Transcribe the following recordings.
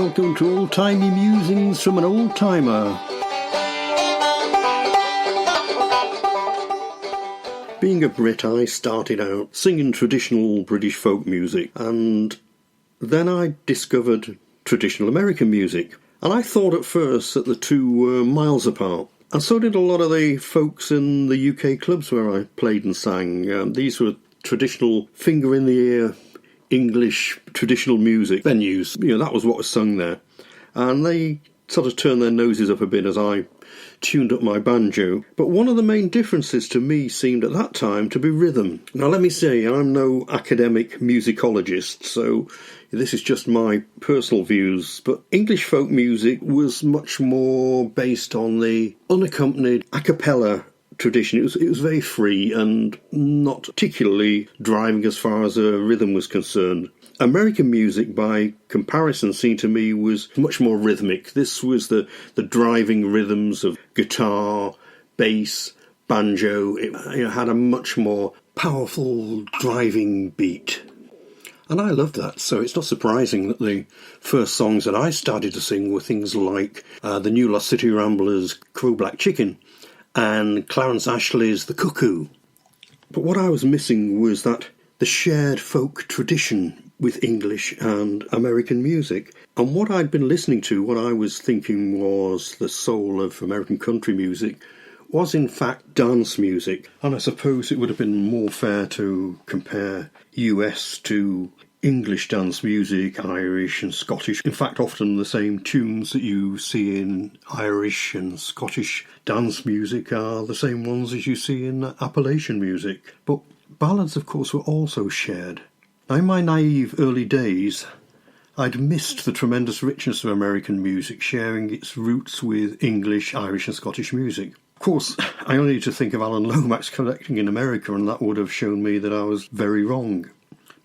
welcome to Old Timey Musings from an Old Timer. Being a Brit, I started out singing traditional British folk music, and then I discovered traditional American music. And I thought at first that the two were miles apart. And so did a lot of the folks in the UK clubs where I played and sang. These were traditional finger-in-the-ear English traditional music venues. That was what was sung there. And they sort of turned their noses up a bit as I tuned up my banjo. But one of the main differences to me seemed at that time to be rhythm. Now let me say, I'm no academic musicologist, so this is just my personal views, but English folk music was much more based on the unaccompanied acapella tradition. It was very free and not particularly driving as far as a rhythm was concerned. American music, by comparison, seemed to me was much more rhythmic. This was the driving rhythms of guitar, bass, banjo. It had a much more powerful driving beat. And I loved that, so it's not surprising that the first songs that I started to sing were things like the New Lost City Ramblers' Crow Black Chicken and Clarence Ashley's The Cuckoo. But what I was missing was that the shared folk tradition with English and American music. And what I'd been listening to, what I was thinking was the soul of American country music, was in fact dance music. And I suppose it would have been more fair to compare US to English dance music, Irish and Scottish. In fact, often the same tunes that you see in Irish and Scottish dance music are the same ones as you see in Appalachian music. But ballads, of course, were also shared. Now, in my naive early days, I'd missed the tremendous richness of American music, sharing its roots with English, Irish and Scottish music. Of course, I only need to think of Alan Lomax collecting in America, and that would have shown me that I was very wrong.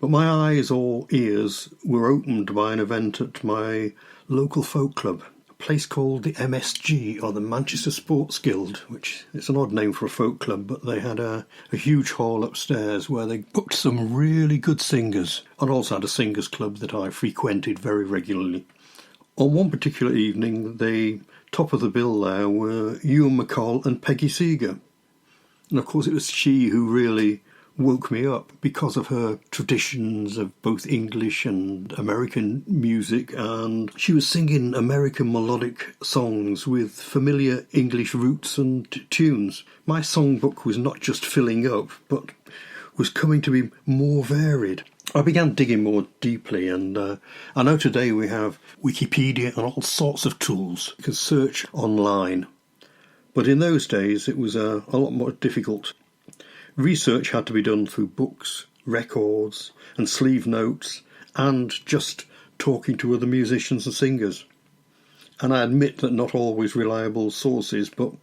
But my eyes or ears were opened by an event at my local folk club, a place called the MSG, or the Manchester Sports Guild, which is an odd name for a folk club, but they had a huge hall upstairs where they booked some really good singers, and also had a singers club that I frequented very regularly. On one particular evening, the top of the bill there were Ewan MacColl and Peggy Seeger. And of course it was she who really woke me up because of her traditions of both English and American music, and she was singing American melodic songs with familiar English roots and tunes. My songbook was not just filling up, but was coming to be more varied. I began digging more deeply, and I know today we have Wikipedia and all sorts of tools. You can search online. But in those days it was a lot more difficult. Research had to be done through books, records and sleeve notes, and just talking to other musicians and singers. And I admit that not always reliable sources, but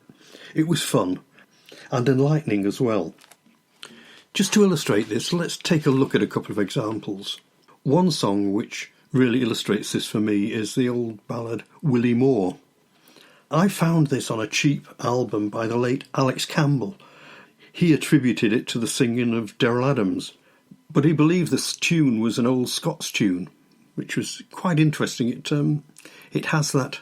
it was fun and enlightening as well. Just to illustrate this, let's take a look at a couple of examples. One song which really illustrates this for me is the old ballad Willie Moore. I found this on a cheap album by the late Alex Campbell. He attributed it to the singing of Derrell Adams, but he believed this tune was an old Scots tune, which was quite interesting. It has that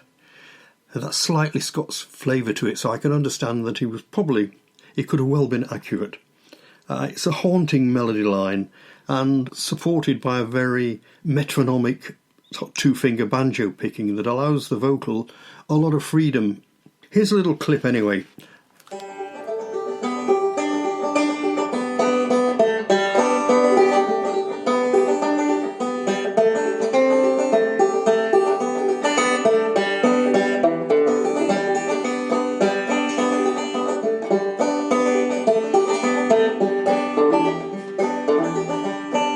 slightly Scots flavour to it, so I can understand that it could have well been accurate. It's a haunting melody line and supported by a very metronomic two-finger banjo picking that allows the vocal a lot of freedom. Here's a little clip anyway.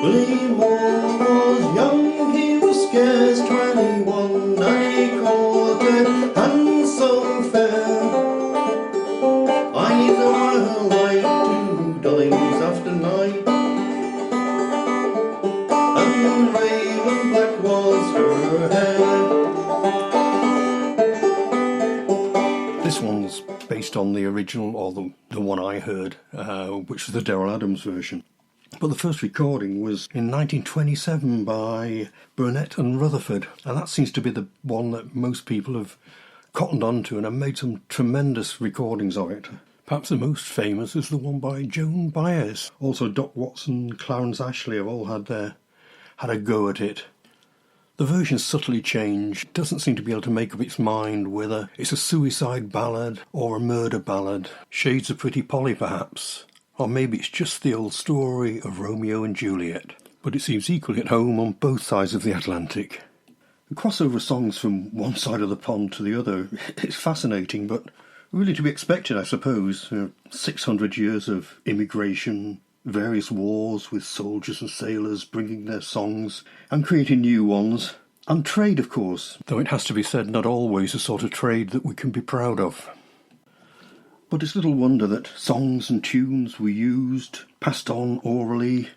Willie Moore was young, he was scarce 21, and he courted handsome fair. Eyes were like two dimes after night, and raven black was her hair. This one's based on the original, or the one I heard, which was the Derrell Adams version. But the first recording was in 1927 by Burnett and Rutherford, and that seems to be the one that most people have cottoned onto and have made some tremendous recordings of it. Perhaps the most famous is the one by Joan Baez. Also Doc Watson, Clarence Ashley have all had a go at it. The version's subtly changed, doesn't seem to be able to make up its mind whether it's a suicide ballad or a murder ballad. Shades of Pretty Polly perhaps. Or maybe it's just the old story of Romeo and Juliet. But it seems equally at home on both sides of the Atlantic. The crossover songs from one side of the pond to the other, it's fascinating, but really to be expected, I suppose. 600 years of immigration, various wars with soldiers and sailors bringing their songs and creating new ones. And trade, of course, though it has to be said, not always the sort of trade that we can be proud of. But it's little wonder that songs and tunes were used, passed on orally,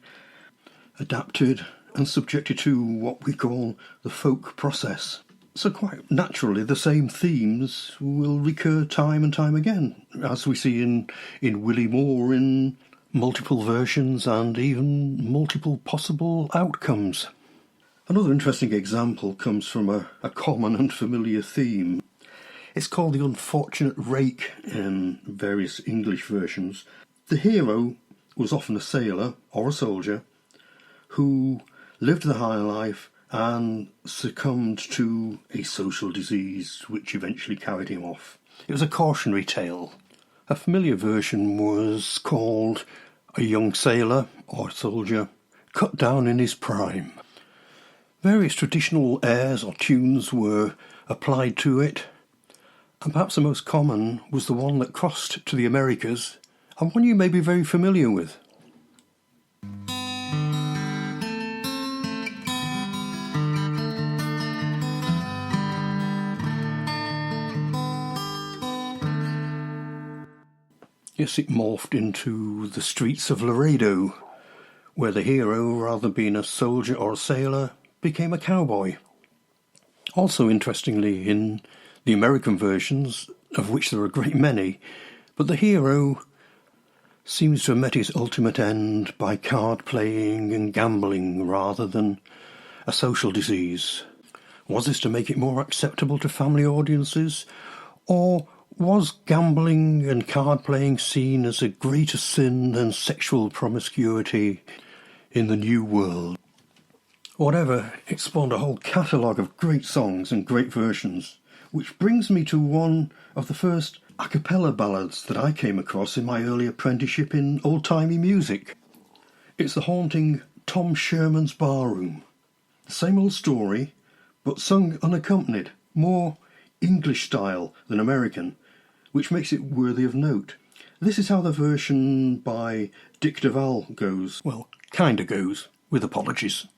adapted and subjected to what we call the folk process. So quite naturally the same themes will recur time and time again, as we see in Willie Moore in multiple versions and even multiple possible outcomes. Another interesting example comes from a common and familiar theme. It's called the unfortunate rake in various English versions. The hero was often a sailor or a soldier who lived the high life and succumbed to a social disease which eventually carried him off. It was a cautionary tale. A familiar version was called A Young Sailor or Soldier Cut Down in His Prime. Various traditional airs or tunes were applied to it, and perhaps the most common was the one that crossed to the Americas, and one you may be very familiar with. Yes, it morphed into The Streets of Laredo, where the hero, rather than being a soldier or a sailor, became a cowboy. Also, interestingly, in the American versions, of which there are a great many, but the hero seems to have met his ultimate end by card playing and gambling rather than a social disease. Was this to make it more acceptable to family audiences, or was gambling and card playing seen as a greater sin than sexual promiscuity in the New World? Whatever, it spawned a whole catalogue of great songs and great versions, which brings me to one of the first a cappella ballads that I came across in my early apprenticeship in Old Timey music. It's the haunting Tom Sherman's Barroom. The same old story, but sung unaccompanied, more English style than American, which makes it worthy of note. This is how the version by Dick Duvall goes. Well, kinda goes, with apologies.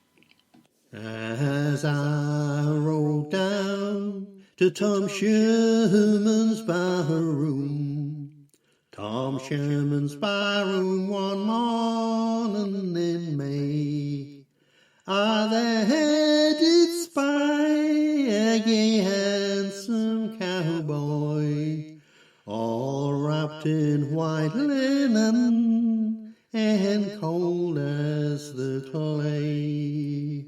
As I rode down to Tom Sherman's barroom, Tom Sherman's barroom one morning in May, I there did spy a gay handsome cowboy, all wrapped in white linen and cold as the clay.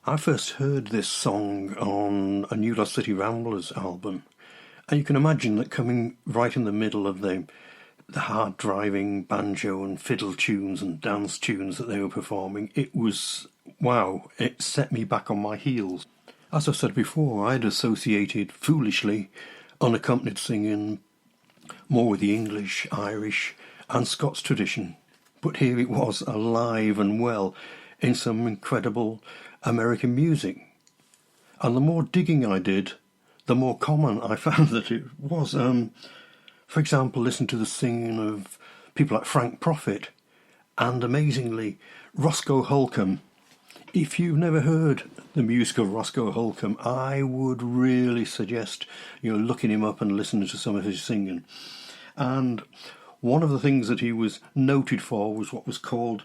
I first heard this song on a New Lost City Ramblers album, and you can imagine that coming right in the middle of the hard-driving banjo and fiddle tunes and dance tunes that they were performing, it was, wow, it set me back on my heels. As I said before, I'd associated, foolishly, unaccompanied singing more with the English, Irish and Scots tradition, but here it was alive and well in some incredible American music. And the more digging I did, the more common I found that it was. For example, listen to the singing of people like Frank Prophet and, amazingly, Roscoe Holcomb. If you've never heard the music of Roscoe Holcomb, I would really suggest looking him up and listening to some of his singing. And one of the things that he was noted for was what was called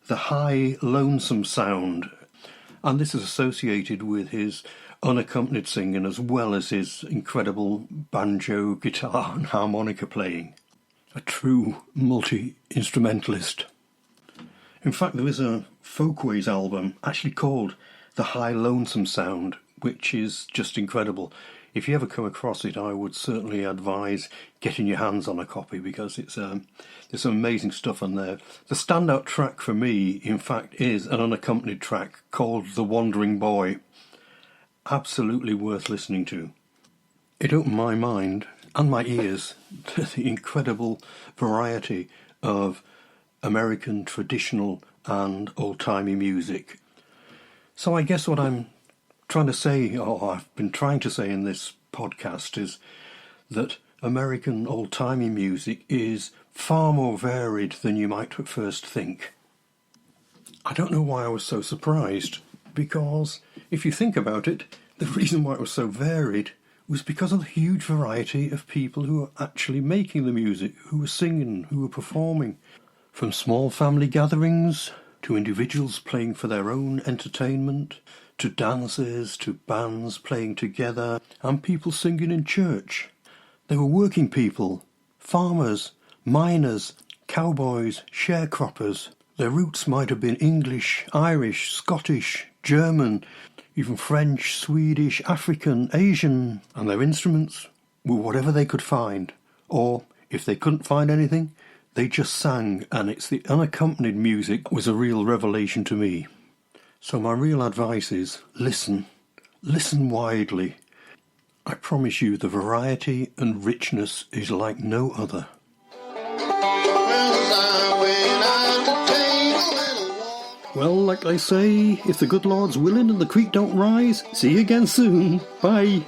the high lonesome sound, and this is associated with his unaccompanied singing as well as his incredible banjo, guitar and harmonica playing. A true multi-instrumentalist. In fact, there is a Folkways album actually called The High Lonesome Sound, which is just incredible. If you ever come across it, I would certainly advise getting your hands on a copy, because there's some amazing stuff on there. The standout track for me, in fact, is an unaccompanied track called The Wandering Boy. Absolutely worth listening to. It opened my mind and my ears to the incredible variety of American traditional and old-timey music. So I guess what I'm trying to say, or I've been trying to say in this podcast, is that American old-timey music is far more varied than you might at first think. I don't know why I was so surprised, because if you think about it, the reason why it was so varied was because of the huge variety of people who were actually making the music, who were singing, who were performing. From small family gatherings, to individuals playing for their own entertainment, to dances, to bands playing together, and people singing in church. They were working people, farmers, miners, cowboys, sharecroppers. Their roots might have been English, Irish, Scottish, German, even French, Swedish, African, Asian, and their instruments were whatever they could find. Or, if they couldn't find anything, they just sang, and it's the unaccompanied music was a real revelation to me. So my real advice is, listen widely. I promise you the variety and richness is like no other. Well, like they say, if the good Lord's willing and the creek don't rise, see you again soon. Bye.